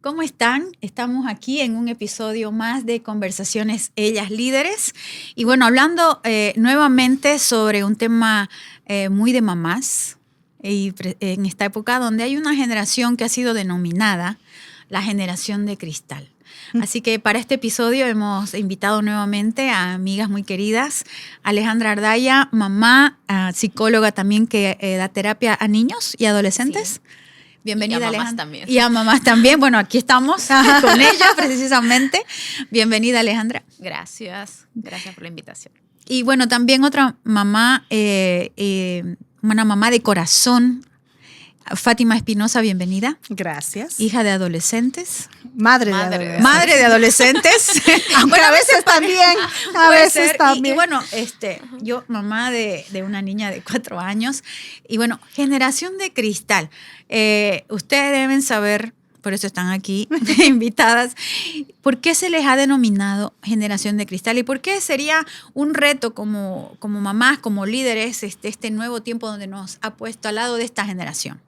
¿Cómo están? Estamos aquí en un episodio más de Conversaciones Ellas Líderes. Y bueno, hablando nuevamente sobre un tema muy de mamás y en esta época donde hay una generación que ha sido denominada la generación de cristal. Así que para este episodio hemos invitado nuevamente a amigas muy queridas, Alejandra Ardaya, mamá, psicóloga también que da terapia a niños y adolescentes. Sí. Bienvenida, Alejandra. Y a mamás también. Y a mamás también. Bueno, aquí estamos con ella precisamente. Bienvenida, Alejandra. Gracias por la invitación. Y bueno, también otra mamá, una mamá de corazón, Fátima Espinosa, bienvenida. Gracias. Hija de adolescentes. Madre de adolescentes. Madre de adolescentes. Aunque bueno, a veces también. A veces también. Y bueno, yo mamá de una niña de 4 años. Y bueno, generación de cristal. Ustedes deben saber, por eso están aquí invitadas, ¿por qué se les ha denominado generación de cristal? ¿Y por qué sería un reto como mamás, como líderes, este nuevo tiempo donde nos ha puesto al lado de esta generación?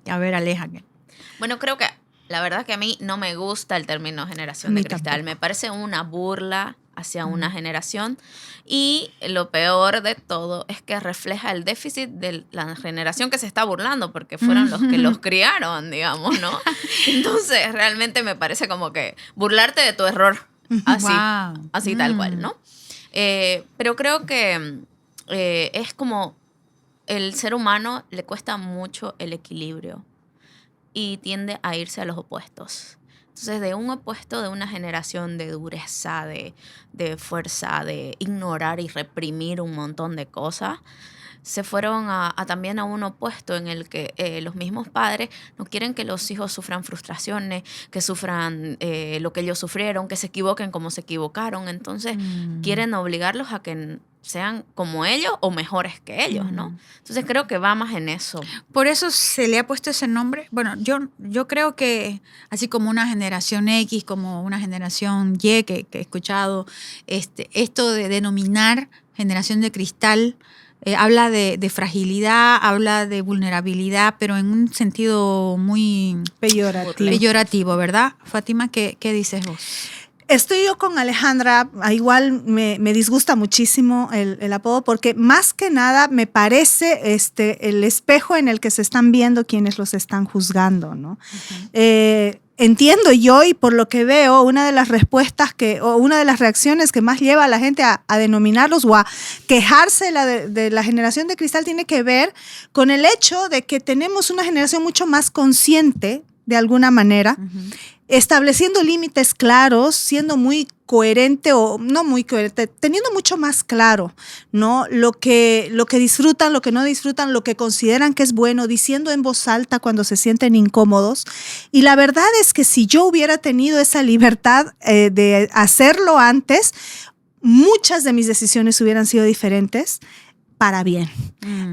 A ver, Aleja. Bueno, creo que la verdad que a mí no me gusta el término generación de cristal. Tampoco. Me parece una burla hacia una generación y lo peor de todo es que refleja el déficit de la generación que se está burlando porque fueron los que los criaron, digamos, ¿no? Entonces realmente me parece como que burlarte de tu error, así tal cual, ¿no? Pero creo que es como el ser humano le cuesta mucho el equilibrio y tiende a irse a los opuestos. Entonces, de un opuesto de una generación de dureza, de fuerza, de ignorar y reprimir un montón de cosas, se fueron también a un opuesto en el que los mismos padres no quieren que los hijos sufran frustraciones, que sufran lo que ellos sufrieron, que se equivoquen como se equivocaron. Entonces, quieren obligarlos a que sean como ellos o mejores que ellos, ¿no? Entonces creo que va más en eso. Por eso se le ha puesto ese nombre. Bueno, yo creo que así como una generación X, como una generación Y que he escuchado, esto de denominar generación de cristal, habla de fragilidad, habla de vulnerabilidad, pero en un sentido muy peyorativo, ¿verdad? Fátima, ¿qué dices vos? Estoy yo con Alejandra, igual me disgusta muchísimo el apodo porque más que nada me parece el espejo en el que se están viendo quienes los están juzgando, ¿no? Uh-huh. Entiendo yo y por lo que veo, una de las respuestas o una de las reacciones que más lleva a la gente a denominarlos o a quejarse de la generación de cristal tiene que ver con el hecho de que tenemos una generación mucho más consciente de alguna manera, estableciendo límites claros, siendo muy coherente o no muy coherente, teniendo mucho más claro, ¿no? Lo que disfrutan, lo que no disfrutan, lo que consideran que es bueno, diciendo en voz alta cuando se sienten incómodos. Y la verdad es que si yo hubiera tenido esa libertad de hacerlo antes, muchas de mis decisiones hubieran sido diferentes. Para bien.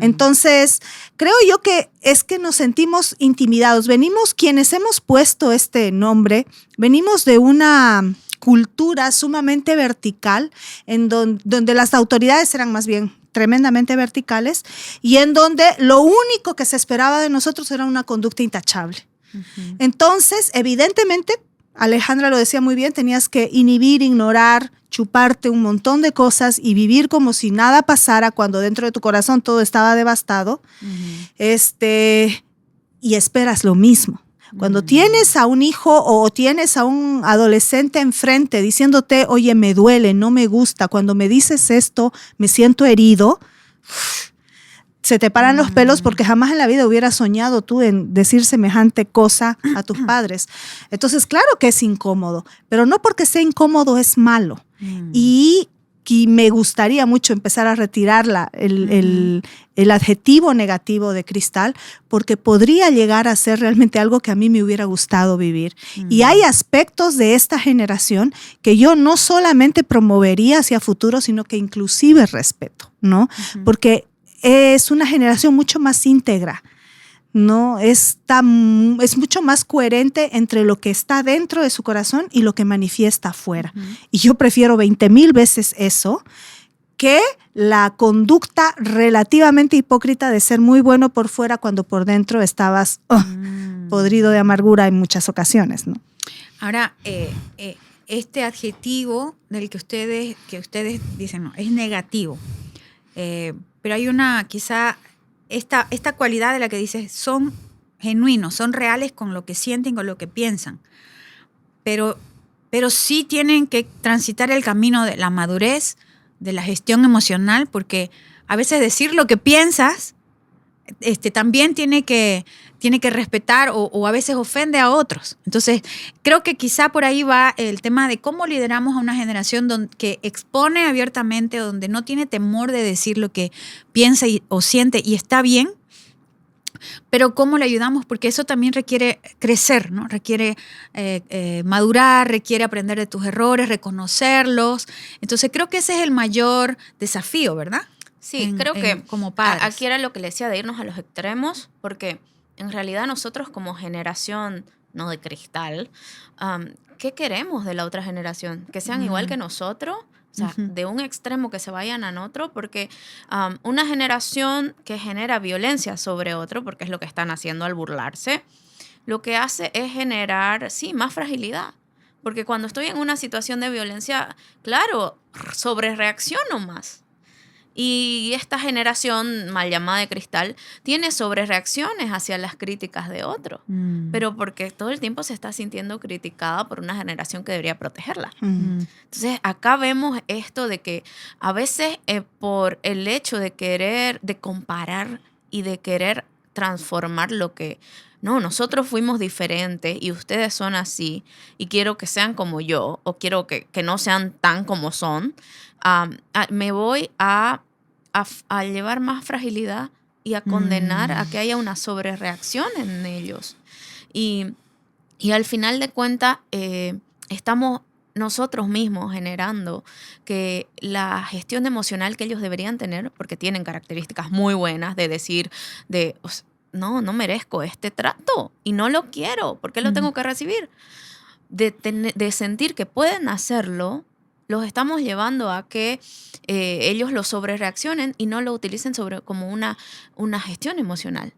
Entonces, creo yo que es que nos sentimos intimidados. Quienes hemos puesto este nombre, venimos de una cultura sumamente vertical, en donde las autoridades eran más bien tremendamente verticales y en donde lo único que se esperaba de nosotros era una conducta intachable. Uh-huh. Entonces, evidentemente, Alejandra lo decía muy bien, tenías que inhibir, ignorar, chuparte un montón de cosas y vivir como si nada pasara cuando dentro de tu corazón todo estaba devastado. Uh-huh. Y esperas lo mismo. Cuando tienes a un hijo o tienes a un adolescente enfrente diciéndote, oye, me duele, no me gusta, cuando me dices esto, me siento herido, se te paran los pelos porque jamás en la vida hubieras soñado tú en decir semejante cosa a tus padres. Entonces, claro que es incómodo, pero no porque sea incómodo es malo. Y me gustaría mucho empezar a retirar el adjetivo negativo de cristal porque podría llegar a ser realmente algo que a mí me hubiera gustado vivir. Y hay aspectos de esta generación que yo no solamente promovería hacia futuro, sino que inclusive respeto, ¿no? Porque es una generación mucho más íntegra, ¿no? Es mucho más coherente entre lo que está dentro de su corazón y lo que manifiesta afuera. Uh-huh. Y yo prefiero 20,000 veces eso que la conducta relativamente hipócrita de ser muy bueno por fuera cuando por dentro estabas podrido de amargura en muchas ocasiones, ¿no? Ahora, este adjetivo del que ustedes dicen, no, es negativo. Pero hay quizá, esta cualidad de la que dices, son genuinos, son reales con lo que sienten, con lo que piensan. Pero sí tienen que transitar el camino de la madurez, de la gestión emocional, porque a veces decir lo que piensas también tiene que respetar o a veces ofende a otros. Entonces, creo que quizá por ahí va el tema de cómo lideramos a una generación que expone abiertamente, donde no tiene temor de decir lo que piensa o siente y está bien, pero cómo le ayudamos, porque eso también requiere crecer, ¿no? Requiere madurar, requiere aprender de tus errores, reconocerlos. Entonces, creo que ese es el mayor desafío, ¿verdad? Sí, creo que como padres. Aquí era lo que le decía de irnos a los extremos, porque en realidad nosotros como generación, no de cristal, ¿qué queremos de la otra generación? ¿Que sean igual que nosotros? O sea, de un extremo que se vayan a otro, porque una generación que genera violencia sobre otro, porque es lo que están haciendo al burlarse, lo que hace es generar, sí, más fragilidad. Porque cuando estoy en una situación de violencia, claro, sobrereacciono más. Y esta generación mal llamada de cristal tiene sobrereacciones hacia las críticas de otro, pero porque todo el tiempo se está sintiendo criticada por una generación que debería protegerla. Entonces acá vemos esto de que a veces por el hecho de comparar y de querer transformar lo que no, nosotros fuimos diferentes y ustedes son así y quiero que sean como yo o quiero que no sean tan como son, me voy a llevar más fragilidad y a condenar a que haya una sobrereacción en ellos. Y al final de cuentas estamos nosotros mismos generando que la gestión emocional que ellos deberían tener, porque tienen características muy buenas de decir, no merezco este trato y no lo quiero, ¿por qué lo tengo que recibir? De sentir que pueden hacerlo, los estamos llevando a que ellos lo sobrereaccionen y no lo utilicen como una gestión emocional.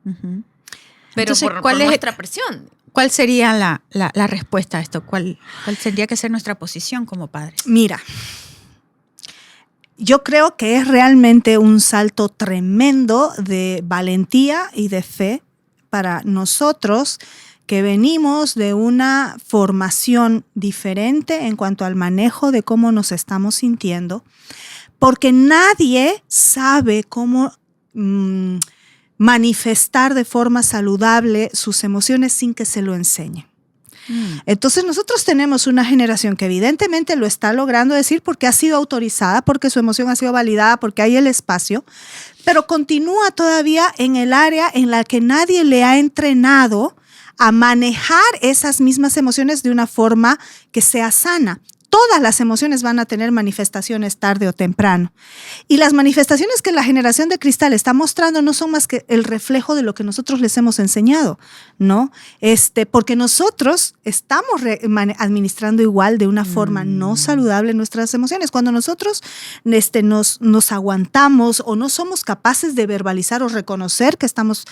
Pero entonces, por nuestra presión. ¿Cuál sería la respuesta a esto? ¿Cuál tendría que ser nuestra posición como padres? Mira, yo creo que es realmente un salto tremendo de valentía y de fe para nosotros que venimos de una formación diferente en cuanto al manejo de cómo nos estamos sintiendo, porque nadie sabe cómo manifestar de forma saludable sus emociones sin que se lo enseñen. Entonces nosotros tenemos una generación que evidentemente lo está logrando decir porque ha sido autorizada, porque su emoción ha sido validada, porque hay el espacio, pero continúa todavía en el área en la que nadie le ha entrenado a manejar esas mismas emociones de una forma que sea sana. Todas las emociones van a tener manifestaciones tarde o temprano. Y las manifestaciones que la generación de cristal está mostrando no son más que el reflejo de lo que nosotros les hemos enseñado, ¿no? Porque nosotros estamos administrando igual de una forma no saludable nuestras emociones. Cuando nosotros nos aguantamos o no somos capaces de verbalizar o reconocer que estamos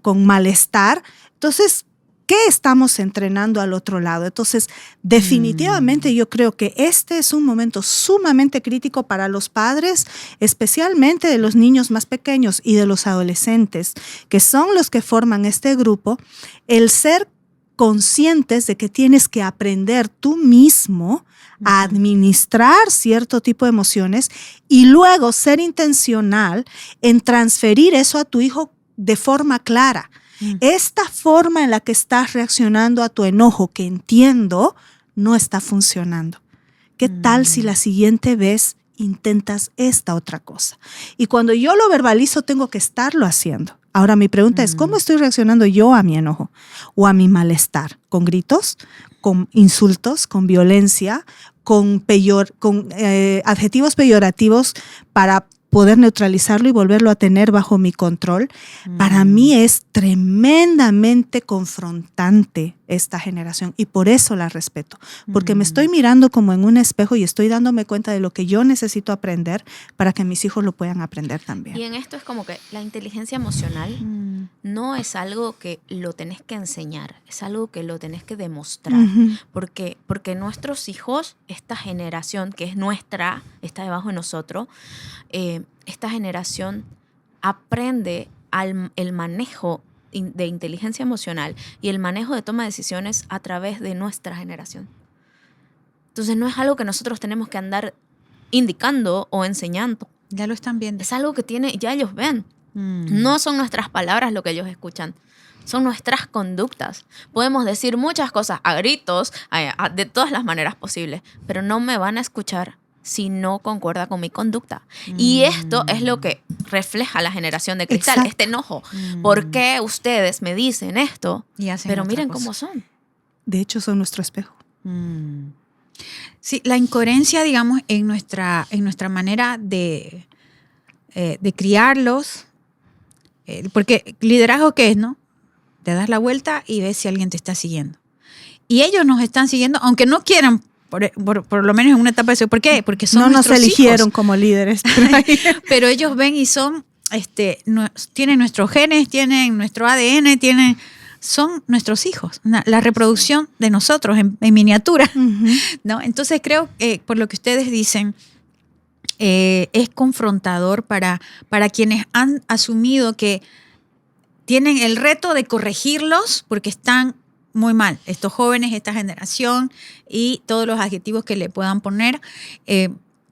con malestar, entonces, ¿qué estamos entrenando al otro lado? Entonces, definitivamente yo creo que este es un momento sumamente crítico para los padres, especialmente de los niños más pequeños y de los adolescentes, que son los que forman este grupo, el ser conscientes de que tienes que aprender tú mismo a administrar cierto tipo de emociones y luego ser intencional en transferir eso a tu hijo de forma clara. Esta forma en la que estás reaccionando a tu enojo, que entiendo, no está funcionando. ¿Qué tal si la siguiente vez intentas esta otra cosa? Y cuando yo lo verbalizo, tengo que estarlo haciendo. Ahora mi pregunta es, ¿cómo estoy reaccionando yo a mi enojo o a mi malestar? ¿Con gritos? ¿Con insultos? ¿Con violencia? ¿Con adjetivos peyorativos para poder neutralizarlo y volverlo a tener bajo mi control, para mí es tremendamente confrontante esta generación y por eso la respeto, porque me estoy mirando como en un espejo y estoy dándome cuenta de lo que yo necesito aprender para que mis hijos lo puedan aprender también. Y en esto es como que la inteligencia emocional no es algo que lo tenés que enseñar, es algo que lo tenés que demostrar. Porque nuestros hijos, esta generación que es nuestra, está debajo de nosotros, esta generación aprende el manejo de inteligencia emocional y el manejo de toma de decisiones a través de nuestra generación. Entonces no es algo que nosotros tenemos que andar indicando o enseñando. Ya lo están viendo. Es algo que ya ellos ven. No son nuestras palabras lo que ellos escuchan. Son nuestras conductas. Podemos decir muchas cosas a gritos, de todas las maneras posibles, pero no me van a escuchar si no concuerda con mi conducta. Y esto es lo que refleja la generación de cristal, este enojo. ¿Por qué ustedes me dicen esto? Pero miren cómo son. De hecho, son nuestro espejo. Sí, la incoherencia, digamos, en nuestra manera de criarlos, porque liderazgo, ¿qué es, no? Te das la vuelta y ves si alguien te está siguiendo. Y ellos nos están siguiendo, aunque no quieran, por lo menos en una etapa de eso. ¿Por qué? Porque son nuestros hijos. No nos eligieron como líderes. Pero ellos ven y son, tienen nuestros genes, tienen nuestro ADN, son nuestros hijos, la reproducción de nosotros en miniatura, ¿no? Entonces creo que por lo que ustedes dicen, es confrontador para quienes han asumido que tienen el reto de corregirlos porque están muy mal, estos jóvenes, esta generación y todos los adjetivos que le puedan poner,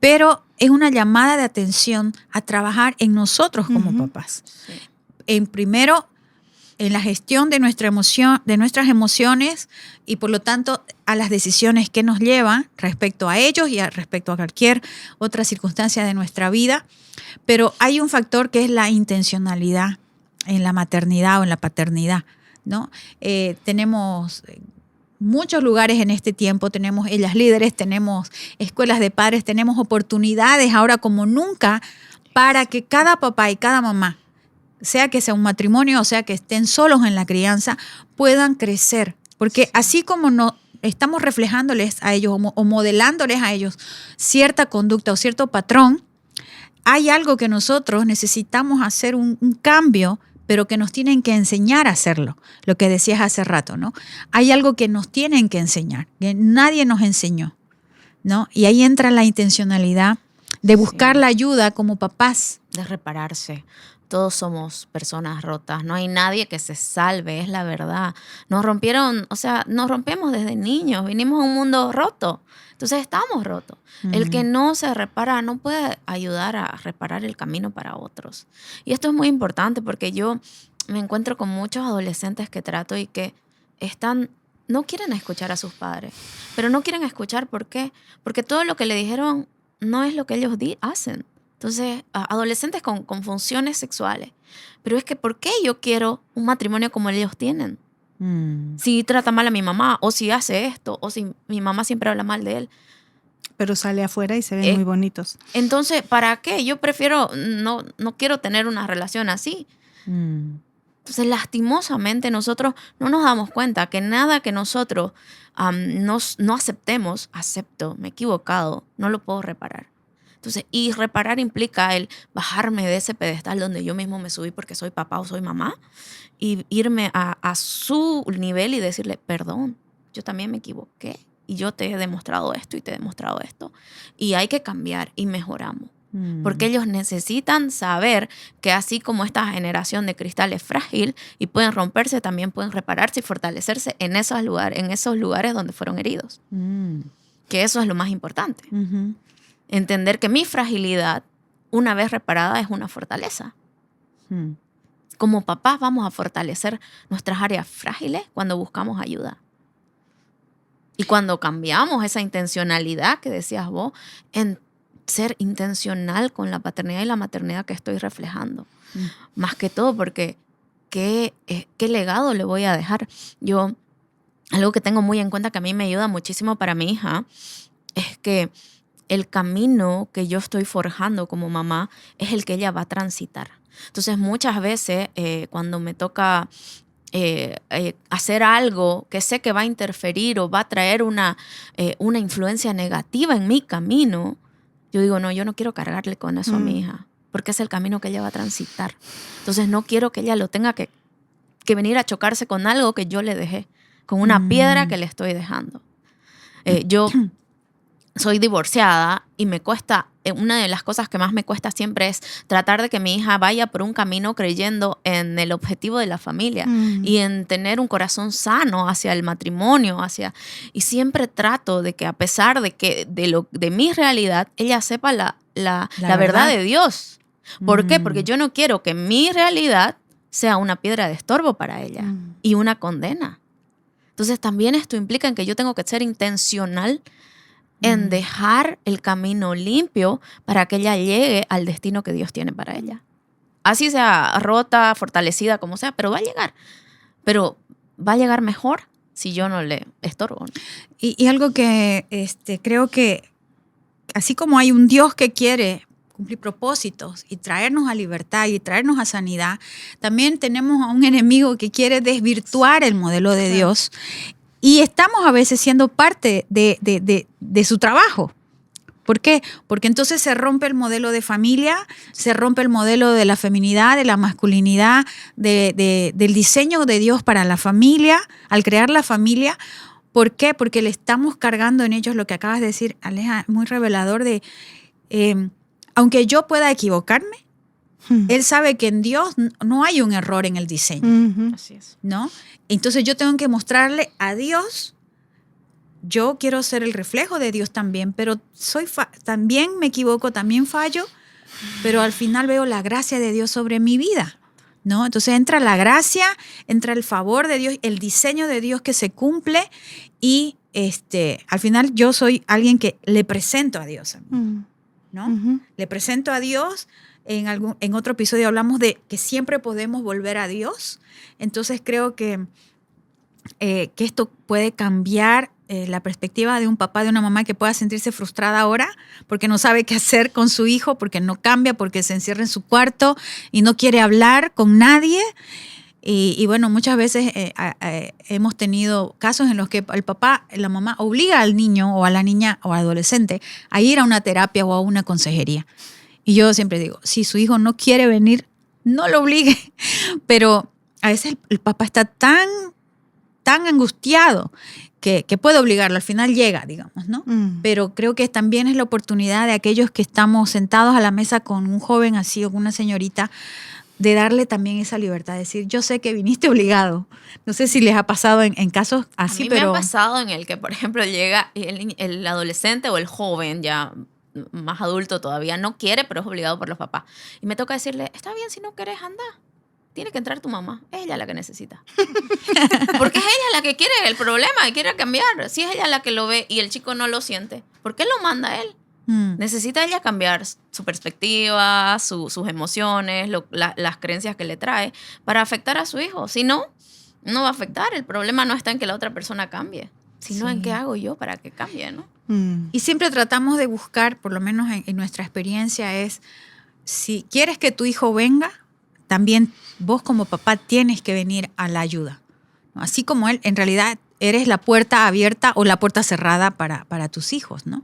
pero es una llamada de atención a trabajar en nosotros como papás. Sí. Primero, en la gestión de nuestra emoción, de nuestras emociones y por lo tanto a las decisiones que nos llevan respecto a ellos y respecto a cualquier otra circunstancia de nuestra vida. Pero hay un factor que es la intencionalidad en la maternidad o en la paternidad, ¿no? Tenemos muchos lugares en este tiempo, tenemos Ellas Líderes, tenemos escuelas de padres, tenemos oportunidades ahora como nunca para que cada papá y cada mamá, sea que sea un matrimonio o sea que estén solos en la crianza, puedan crecer. Porque así como no estamos reflejándoles a ellos o modelándoles a ellos cierta conducta o cierto patrón, hay algo que nosotros necesitamos hacer un cambio, pero que nos tienen que enseñar a hacerlo. Lo que decías hace rato, ¿no? Hay algo que nos tienen que enseñar, que nadie nos enseñó, ¿no? Y ahí entra la intencionalidad de buscar la ayuda como papás. De repararse. Todos somos personas rotas, no hay nadie que se salve, es la verdad. Nos rompemos desde niños, vinimos a un mundo roto, entonces estamos rotos. El que no se repara no puede ayudar a reparar el camino para otros. Y esto es muy importante porque yo me encuentro con muchos adolescentes que trato y que no quieren escuchar a sus padres, pero no quieren escuchar, ¿por qué? Porque todo lo que le dijeron no es lo que ellos hacen. Entonces, adolescentes con funciones sexuales. Pero es que, ¿por qué yo quiero un matrimonio como ellos tienen? Si trata mal a mi mamá, o si hace esto, o si mi mamá siempre habla mal de él. Pero sale afuera y se ven muy bonitos. Entonces, ¿para qué? Yo prefiero, no quiero tener una relación así. Entonces, lastimosamente, nosotros no nos damos cuenta que nada que nosotros no aceptemos, me he equivocado, no lo puedo reparar. Entonces, y reparar implica el bajarme de ese pedestal donde yo mismo me subí porque soy papá o soy mamá y irme a su nivel y decirle, perdón, yo también me equivoqué y yo te he demostrado esto y te he demostrado esto y hay que cambiar y mejoramos. Porque ellos necesitan saber que así como esta generación de cristal es frágil y pueden romperse, también pueden repararse y fortalecerse en esos lugares donde fueron heridos. Que eso es lo más importante. Entender que mi fragilidad, una vez reparada, es una fortaleza. Como papás vamos a fortalecer nuestras áreas frágiles cuando buscamos ayuda. Y cuando cambiamos esa intencionalidad que decías vos, en ser intencional con la paternidad y la maternidad que estoy reflejando. Más que todo porque ¿qué legado le voy a dejar? Algo que tengo muy en cuenta que a mí me ayuda muchísimo para mi hija es que el camino que yo estoy forjando como mamá es el que ella va a transitar. Entonces, muchas veces cuando me toca hacer algo que sé que va a interferir o va a traer una influencia negativa en mi camino, yo digo, no, yo no quiero cargarle con eso a mi hija, porque es el camino que ella va a transitar. Entonces, no quiero que ella lo tenga que venir a chocarse con algo que yo le dejé, con una piedra que le estoy dejando. Yo soy divorciada y me cuesta, una de las cosas que más me cuesta siempre es tratar de que mi hija vaya por un camino creyendo en el objetivo de la familia y en tener un corazón sano hacia el matrimonio, y siempre trato de que a pesar de que de mi realidad, ella sepa la verdad de Dios. ¿Por qué? Porque yo no quiero que mi realidad sea una piedra de estorbo para ella y una condena. Entonces también esto implica en que yo tengo que ser intencional en dejar el camino limpio para que ella llegue al destino que Dios tiene para ella. Así sea rota, fortalecida, como sea, pero va a llegar. Pero va a llegar mejor si yo no le estorbo. Y algo que creo que así como hay un Dios que quiere cumplir propósitos y traernos a libertad y traernos a sanidad, también tenemos a un enemigo que quiere desvirtuar el modelo de Dios. Y estamos a veces siendo parte de su trabajo. ¿Por qué? Porque entonces se rompe el modelo de familia, se rompe el modelo de la feminidad, de la masculinidad, del diseño de Dios para la familia, al crear la familia. ¿Por qué? Porque le estamos cargando en ellos lo que acabas de decir, Aleja, muy revelador de, aunque yo pueda equivocarme, Él sabe que en Dios no hay un error en el diseño. Así es. ¿No? Entonces yo tengo que mostrarle a Dios, yo quiero ser el reflejo de Dios también, pero también me equivoco, también fallo, pero al final veo la gracia de Dios sobre mi vida, ¿no? Entonces entra la gracia, entra el favor de Dios, el diseño de Dios que se cumple y al final yo soy alguien que le presento a Dios, ¿no? Le presento a Dios. En otro episodio hablamos de que siempre podemos volver a Dios. Entonces creo que esto puede cambiar la perspectiva de un papá, de una mamá que pueda sentirse frustrada ahora porque no sabe qué hacer con su hijo, porque no cambia, porque se encierra en su cuarto y no quiere hablar con nadie. Y bueno, muchas veces hemos tenido casos en los que el papá, la mamá obliga al niño o a la niña o al adolescente a ir a una terapia o a una consejería. Y yo siempre digo, si su hijo no quiere venir, no lo obligue. Pero a veces el papá está tan angustiado que puede obligarlo. Al final llega, digamos, ¿no? Pero creo que también es la oportunidad de aquellos que estamos sentados a la mesa con un joven así o con una señorita, de darle también esa libertad. De decir, yo sé que viniste obligado. No sé si les ha pasado en casos así, a mí pero... me ha pasado en el que, por ejemplo, llega el adolescente o el joven ya más adulto todavía, no quiere, pero es obligado por los papás. Y me toca decirle, está bien si no quieres andar. Tiene que entrar tu mamá. Es ella la que necesita. Porque es ella la que quiere el problema y quiere cambiar. Si es ella la que lo ve y el chico no lo siente, ¿por qué lo manda a él? Necesita ella cambiar su perspectiva, sus emociones, las creencias que le trae para afectar a su hijo. Si no, no va a afectar. El problema no está en que la otra persona cambie, sino en qué hago yo para que cambie, ¿no? Y siempre tratamos de buscar, por lo menos en nuestra experiencia, es si quieres que tu hijo venga, también vos como papá tienes que venir a la ayuda. Así como él, en realidad eres la puerta abierta o la puerta cerrada para tus hijos, ¿no?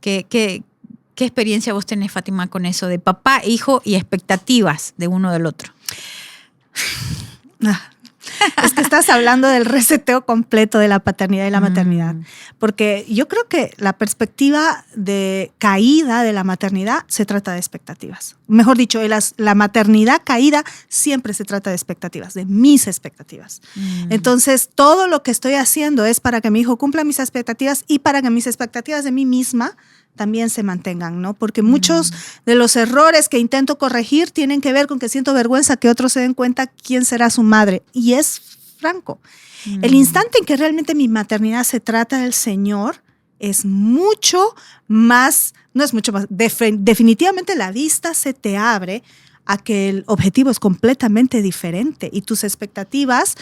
¿Qué experiencia vos tenés, Fátima, con eso de papá, hijo y expectativas de uno del otro? Es que estás hablando del reseteo completo de la paternidad y la maternidad. Porque yo creo que la perspectiva de caída de la maternidad se trata de expectativas. Mejor dicho, la maternidad caída siempre se trata de expectativas, de mis expectativas. Entonces, todo lo que estoy haciendo es para que mi hijo cumpla mis expectativas y para que mis expectativas de mí misma también se mantengan, ¿no? Porque muchos de los errores que intento corregir tienen que ver con que siento vergüenza que otros se den cuenta quién será su madre. Y es franco. El instante en que realmente mi maternidad se trata del Señor es mucho más, no es mucho más, definitivamente la vista se te abre a que el objetivo es completamente diferente y tus expectativas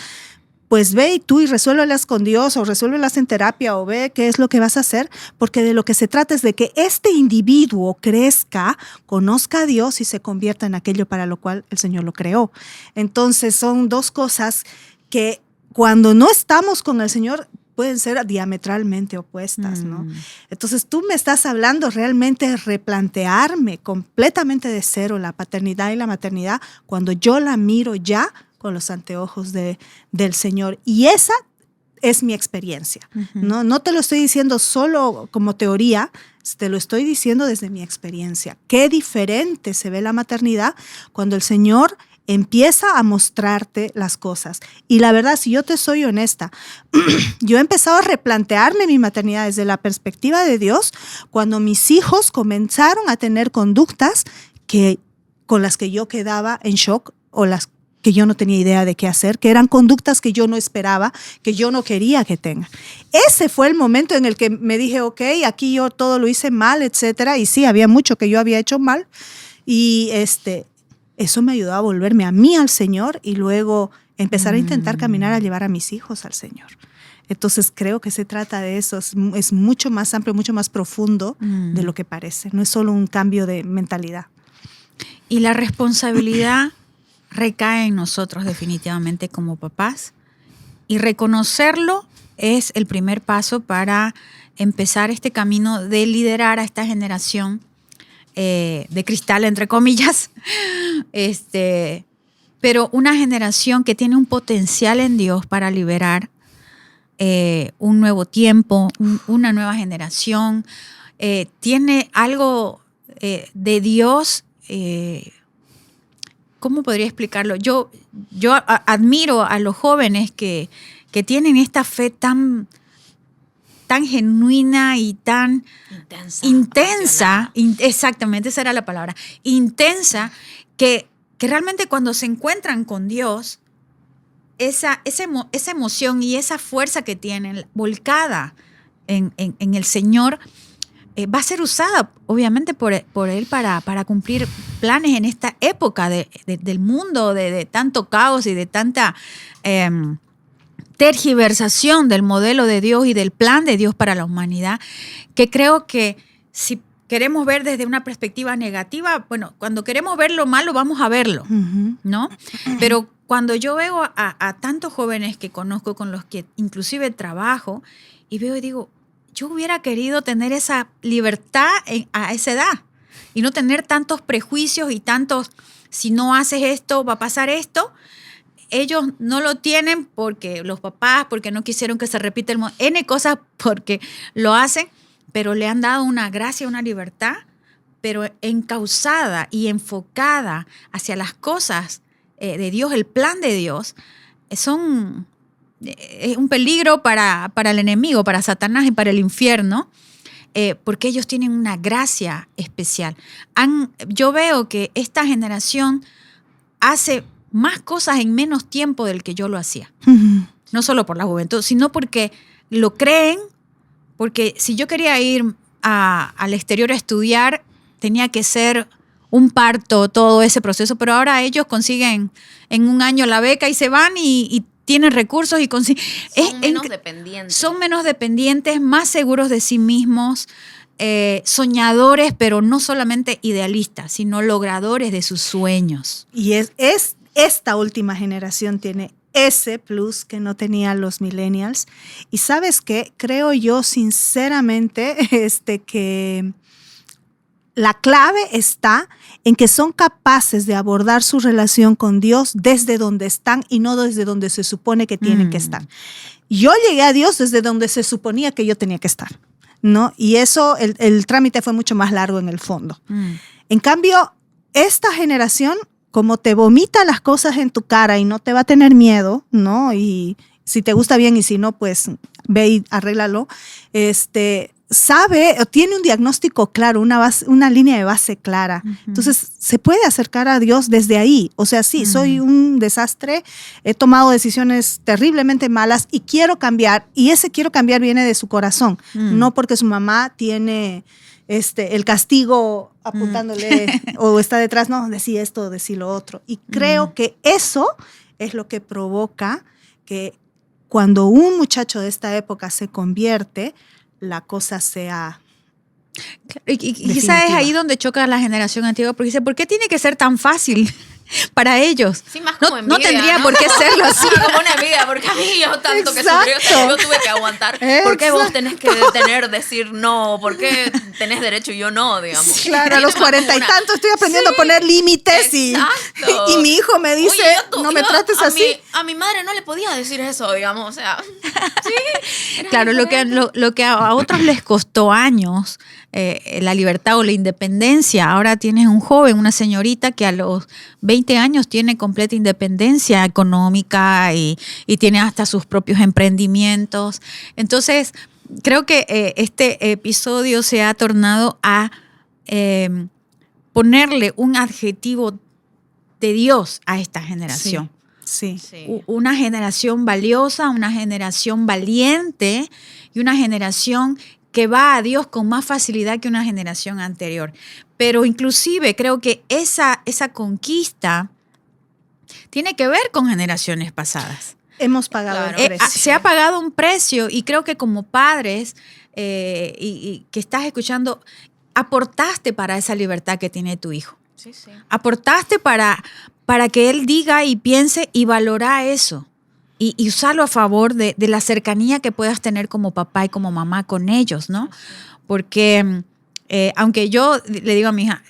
pues ve y tú y resuélvelas con Dios o resuélvelas en terapia o ve qué es lo que vas a hacer, porque de lo que se trata es de que este individuo crezca, conozca a Dios y se convierta en aquello para lo cual el Señor lo creó. Entonces son dos cosas que cuando no estamos con el Señor pueden ser diametralmente opuestas, ¿no? Entonces tú me estás hablando realmente de replantearme completamente de cero la paternidad y la maternidad cuando yo la miro ya con los anteojos del Señor. Y esa es mi experiencia. No te lo estoy diciendo solo como teoría, te lo estoy diciendo desde mi experiencia. Qué diferente se ve la maternidad cuando el Señor empieza a mostrarte las cosas. Y la verdad, si yo te soy honesta, yo he empezado a replantearme mi maternidad desde la perspectiva de Dios cuando mis hijos comenzaron a tener conductas con las que yo quedaba en shock o las que yo no tenía idea de qué hacer, que eran conductas que yo no esperaba, que yo no quería que tengan. Ese fue el momento en el que me dije, ok, aquí yo todo lo hice mal, etcétera. Y sí, había mucho que yo había hecho mal. Y eso me ayudó a volverme a mí al Señor y luego empezar a intentar caminar a llevar a mis hijos al Señor. Entonces creo que se trata de eso, es mucho más amplio, mucho más profundo de lo que parece. No es solo un cambio de mentalidad. Y la responsabilidad recae en nosotros definitivamente como papás. Y reconocerlo es el primer paso para empezar este camino de liderar a esta generación de cristal, entre comillas, pero una generación que tiene un potencial en Dios para liberar un nuevo tiempo, una nueva generación, tiene algo de Dios. ¿Cómo podría explicarlo? Yo admiro a los jóvenes que tienen esta fe tan genuina y tan intensa, exactamente esa era la palabra, intensa, que realmente cuando se encuentran con Dios, esa emoción y esa fuerza que tienen volcada en el Señor va a ser usada obviamente por Él para cumplir planes en esta época del mundo, de tanto caos y de tanta tergiversación del modelo de Dios y del plan de Dios para la humanidad, que creo que si queremos ver desde una perspectiva negativa, bueno, cuando queremos ver lo malo vamos a verlo, ¿no? Pero cuando yo veo a tantos jóvenes que conozco, con los que inclusive trabajo, y veo y digo, yo hubiera querido tener esa libertad a esa edad y no tener tantos prejuicios y tantos, si no haces esto, va a pasar esto. Ellos no lo tienen porque los papás, porque no quisieron que se repita N cosas porque lo hacen, pero le han dado una gracia, una libertad, pero encauzada y enfocada hacia las cosas de Dios, el plan de Dios, es un peligro para el enemigo, para Satanás y para el infierno, porque ellos tienen una gracia especial. Yo veo que esta generación hace más cosas en menos tiempo del que yo lo hacía. No solo por la juventud, sino porque lo creen, porque si yo quería ir al exterior a estudiar, tenía que ser un parto, todo ese proceso, pero ahora ellos consiguen en un año la beca y se van y tienen recursos y consiguen. Son menos dependientes. Son menos dependientes, más seguros de sí mismos, soñadores, pero no solamente idealistas, sino logradores de sus sueños. Y esta última generación tiene ese plus que no tenían los millennials. Y ¿sabes qué? Creo yo sinceramente que la clave está en que son capaces de abordar su relación con Dios desde donde están y no desde donde se supone que tienen que estar. Yo llegué a Dios desde donde se suponía que yo tenía que estar, ¿no? Y eso, el trámite fue mucho más largo en el fondo. En cambio, esta generación, como te vomita las cosas en tu cara y no te va a tener miedo, ¿no? Y si te gusta bien y si no, pues ve y arréglalo. Sabe, tiene un diagnóstico claro, una línea de base clara. Entonces, se puede acercar a Dios desde ahí. O sea, sí, soy un desastre, he tomado decisiones terriblemente malas y quiero cambiar. Y ese quiero cambiar viene de su corazón, no porque su mamá tiene el castigo apuntándole o está detrás, no, decí esto, decí lo otro. Y creo que eso es lo que provoca que cuando un muchacho de esta época se convierte, la cosa sea... Y quizás es ahí donde choca la generación antigua, porque dice, ¿por qué tiene que ser tan fácil para ellos? Sí, más como no envidia, tendría por qué serlo así. Como una envidia, porque a mí yo tanto que sufrí, o sea, yo tuve que aguantar. ¿Por qué vos tenés que decir no? ¿Por qué tenés derecho y yo no, digamos? Claro, a los 40 y tantos estoy aprendiendo a poner límites y mi hijo me dice, no me trates así. A mi madre no le podía decir eso, digamos, o sea, sí. Claro, lo que a otros les costó años, la libertad o la independencia, ahora tienes un joven, una señorita que a los 20 años tiene completa independencia económica y tiene hasta sus propios emprendimientos. Entonces, creo que este episodio se ha tornado a ponerle un adjetivo de Dios a esta generación. Sí. Una generación valiosa, una generación valiente y una generación que va a Dios con más facilidad que una generación anterior. Pero inclusive creo que esa conquista tiene que ver con generaciones pasadas. Hemos pagado el precio. Se ha pagado un precio y creo que como padres y que estás escuchando, aportaste para esa libertad que tiene tu hijo. Sí. Aportaste para que él diga y piense y valora eso. Y usarlo a favor de la cercanía que puedas tener como papá y como mamá con ellos, ¿no? Porque aunque yo le digo a mi hija,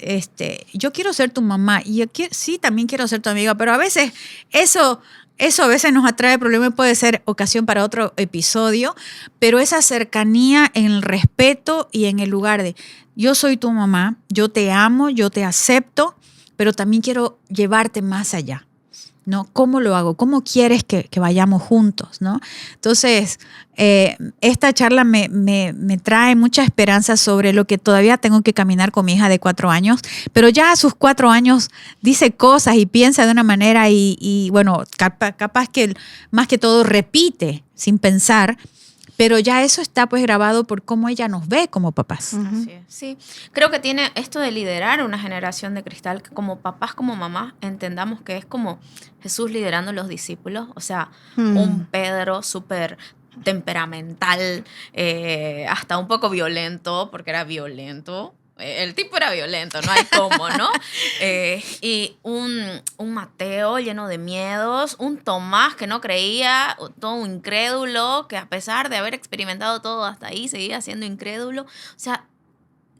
yo quiero ser tu mamá y sí, también quiero ser tu amiga, pero a veces eso a veces nos atrae problemas y puede ser ocasión para otro episodio, pero esa cercanía en el respeto y en el lugar de yo soy tu mamá, yo te amo, yo te acepto, pero también quiero llevarte más allá. ¿No? ¿Cómo lo hago? ¿Cómo quieres que vayamos juntos? ¿No? Entonces, esta charla me trae mucha esperanza sobre lo que todavía tengo que caminar con mi hija de 4 años, pero ya a sus 4 años dice cosas y piensa de una manera y bueno, capaz que más que todo repite sin pensar, pero ya eso está pues grabado por cómo ella nos ve como papás. Así es. Sí, creo que tiene esto de liderar una generación de cristal, que como papás, como mamás, entendamos que es como Jesús liderando a los discípulos, o sea, un Pedro súper temperamental, hasta un poco violento, porque era violento. El tipo era violento, no hay cómo, ¿no? Y un Mateo lleno de miedos, un Tomás que no creía, todo un incrédulo, que a pesar de haber experimentado todo hasta ahí, seguía siendo incrédulo. O sea,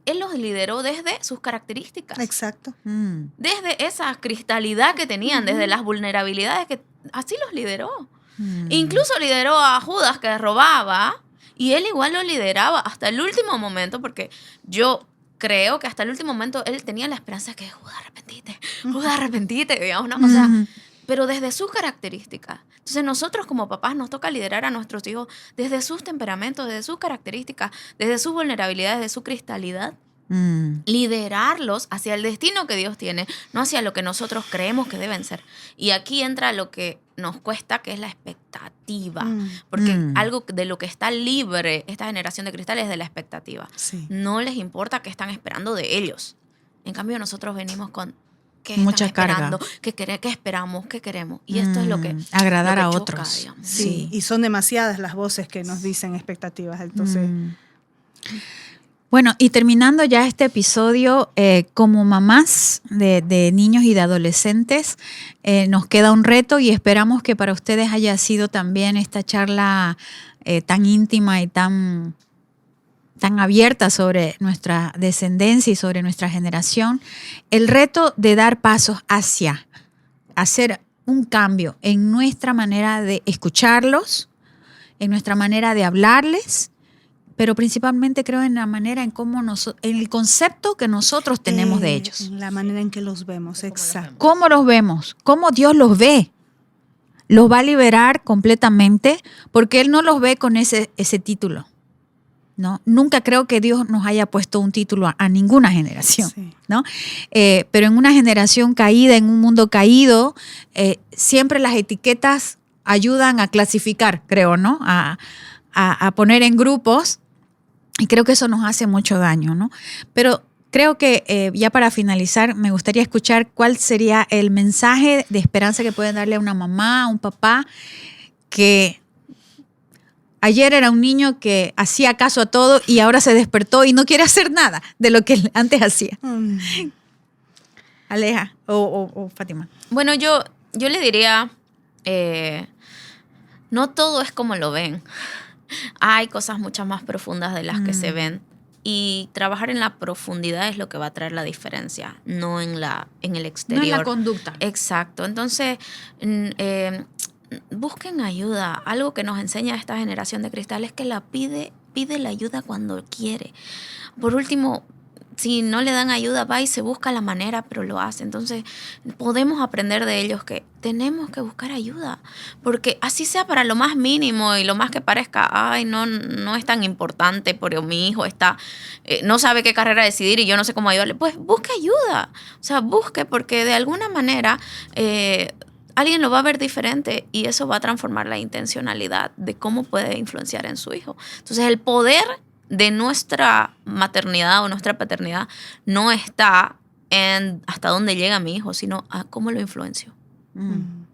él los lideró desde sus características. Exacto. Desde esa cristalidad que tenían, desde las vulnerabilidades, que así los lideró. Incluso lideró a Judas, que robaba, y él igual lo lideraba hasta el último momento, porque yo creo que hasta el último momento él tenía la esperanza de que Judas, arrepentite, digamos, ¿no? O sea, pero desde sus características. Entonces nosotros como papás nos toca liderar a nuestros hijos desde sus temperamentos, desde sus características, desde sus vulnerabilidades, de su cristalidad. Liderarlos hacia el destino que Dios tiene, no hacia lo que nosotros creemos que deben ser. Y aquí entra lo que nos cuesta, que es la expectativa. Porque algo de lo que está libre esta generación de cristal es de la expectativa. Sí. No les importa qué están esperando de ellos. En cambio, nosotros venimos con qué mucha están esperando, carga. qué esperamos, qué queremos. Y esto es lo que agradar lo que a choca, otros. digamos. Sí, y son demasiadas las voces que nos dicen expectativas. Entonces, Bueno, y terminando ya este episodio, como mamás de niños y de adolescentes, nos queda un reto y esperamos que para ustedes haya sido también esta charla tan íntima y tan abierta sobre nuestra descendencia y sobre nuestra generación. El reto de dar pasos hacia hacer un cambio en nuestra manera de escucharlos, en nuestra manera de hablarles, pero principalmente creo en la manera en cómo en el concepto que nosotros tenemos de ellos. En la manera en que los vemos, exacto. ¿Cómo los vemos? ¿Cómo Dios los ve? Los va a liberar completamente porque Él no los ve con ese título. ¿No? Nunca creo que Dios nos haya puesto un título a ninguna generación. Sí. ¿No? Pero en una generación caída, en un mundo caído, siempre las etiquetas ayudan a clasificar, creo, ¿no? A poner en grupos. Y creo que eso nos hace mucho daño, ¿no? Pero creo que ya para finalizar, me gustaría escuchar cuál sería el mensaje de esperanza que pueden darle a una mamá, a un papá que ayer era un niño que hacía caso a todo y ahora se despertó y no quiere hacer nada de lo que antes hacía. Aleja o Fátima. Bueno, yo le diría, no todo es como lo ven. Hay cosas mucho más profundas de las que se ven. Y trabajar en la profundidad es lo que va a traer la diferencia, no en el exterior. No en la conducta. Exacto. Entonces, busquen ayuda. Algo que nos enseña esta generación de cristal es que pide la ayuda cuando quiere. Por último, si no le dan ayuda, va y se busca la manera, pero lo hace. Entonces, podemos aprender de ellos que tenemos que buscar ayuda. Porque así sea para lo más mínimo y lo más que parezca, ay, no es tan importante porque mi hijo no sabe qué carrera decidir y yo no sé cómo ayudarle. Pues busque ayuda. O sea, busque porque de alguna manera alguien lo va a ver diferente y eso va a transformar la intencionalidad de cómo puede influenciar en su hijo. Entonces, el poder de nuestra maternidad o nuestra paternidad no está en hasta dónde llega mi hijo, sino a cómo lo influencio.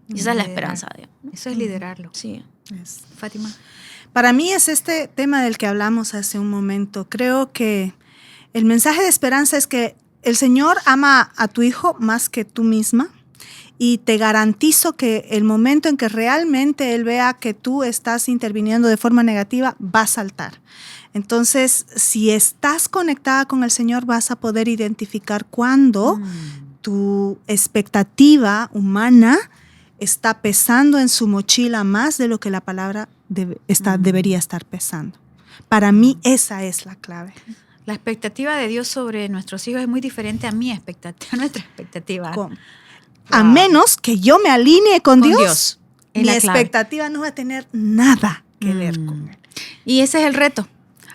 Y esa es la esperanza. Eso es liderarlo. Sí. Fátima. Para mí es este tema del que hablamos hace un momento. Creo que el mensaje de esperanza es que el Señor ama a tu hijo más que tú misma. Y te garantizo que el momento en que realmente Él vea que tú estás interviniendo de forma negativa, va a saltar. Entonces, si estás conectada con el Señor, vas a poder identificar cuándo tu expectativa humana está pesando en su mochila más de lo que la palabra debería estar pesando. Para mí, esa es la clave. La expectativa de Dios sobre nuestros hijos es muy diferente a mi expectativa, a nuestra expectativa. A menos que yo me alinee con Dios, mi expectativa no va a tener nada que ver con Él. Y ese es el reto,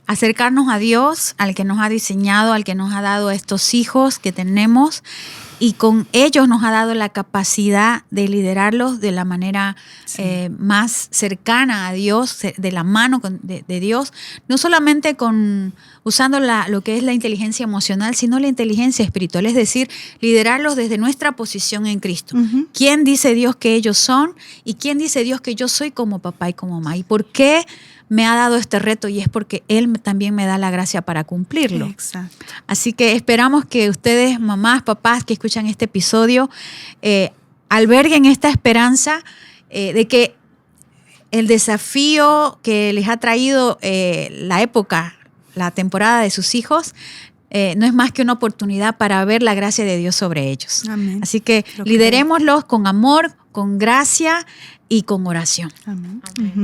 acercarnos a Dios, al que nos ha diseñado, al que nos ha dado estos hijos que tenemos y con ellos nos ha dado la capacidad de liderarlos de la manera más cercana a Dios, de la mano de Dios, no solamente usando lo que es la inteligencia emocional, sino la inteligencia espiritual, es decir, liderarlos desde nuestra posición en Cristo. ¿Quién dice Dios que ellos son y quién dice Dios que yo soy como papá y como mamá? ¿Y por qué me ha dado este reto? Y es porque Él también me da la gracia para cumplirlo. Exacto. Así que esperamos que ustedes, mamás, papás que escuchan este episodio, alberguen esta esperanza de que el desafío que les ha traído la temporada de sus hijos, no es más que una oportunidad para ver la gracia de Dios sobre ellos. Amén. Así que liderémoslos con amor, con gracia y con oración. Amén.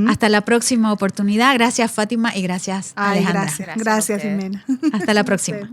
Hasta la próxima oportunidad. Gracias, Fátima, y gracias, Alejandra. Gracias, Jimena. Hasta la próxima.